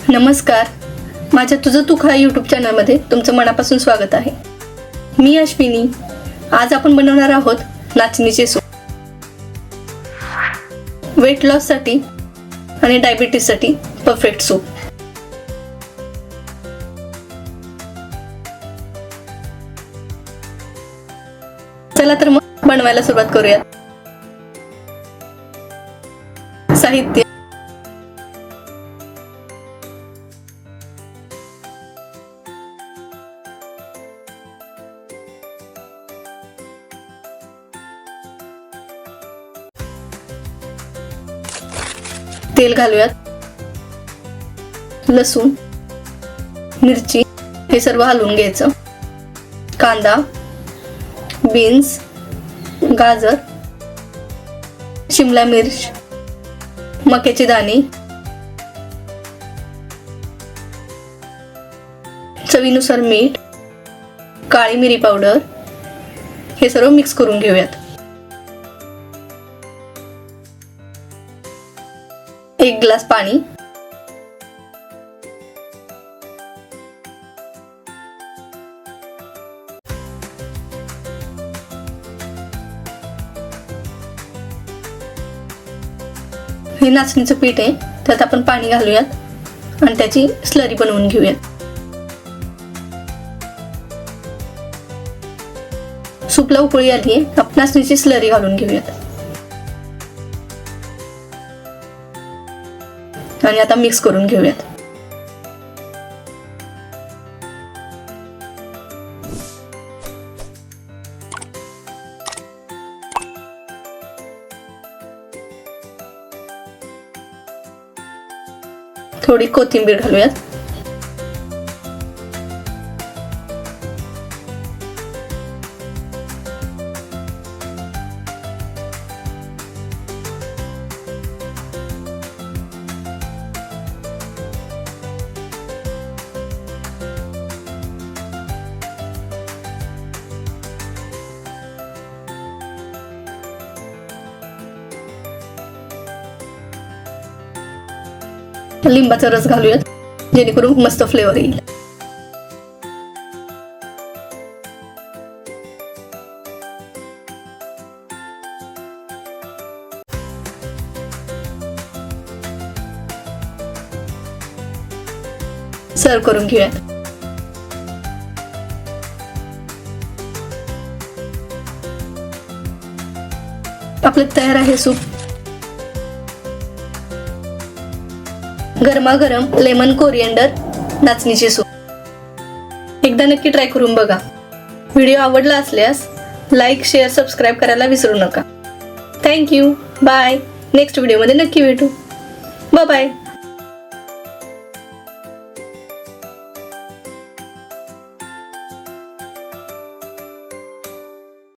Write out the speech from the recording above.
नमस्कार, माझ्या तुझं तू खा यूट्यूब चॅनलमध्ये तुमचं मनापासून स्वागत आहे. मी अश्विनी. आज आपण बनवणार आहोत नाचणीचे सूप. वेट लॉससाठी आणि डायबिटीजसाठी परफेक्ट सूप. चला तर मग बनवायला सुरुवात करूया. साहित्य: तेल घालूयात, लसूण, मिरची हे सर्व हलवून घ्यायचं, कांदा, बीन्स, गाजर, शिमला मिर्च, मक्याची दाणे, चवीनुसार मीठ, काळी मिरी पावडर हे सर्व मिक्स करून घेऊयात. 1 ग्लास पाणी, हे नाचणीचं पीठ आहे, त्यात आपण पाणी घालूयात आणि त्याची स्लरी बनवून घेऊयात. सूपला उकळी आली आहे, आपण नाचणीची स्लरी घालून घेऊयात आणि आता मिक्स करून घेऊयात. थोडी कोथिंबीर घालूयात. लिंबाचा रस घालूयात, जेणेकरून मस्त फ्लेवर येईल. सर्व करून घेऊयात. आपलं तयार आहे सूप. गरमागरम लेमन कोरिएंडर नाचणीचे सूप. एकदा नक्की ट्राय करून बघा. व्हिडिओ आवडला असल्यास लाईक, शेअर, सबस्क्राईब करायला विसरू नका. थँक्यू. बाय. नेक्स्ट व्हिडिओमध्ये नक्की भेटू. बाय.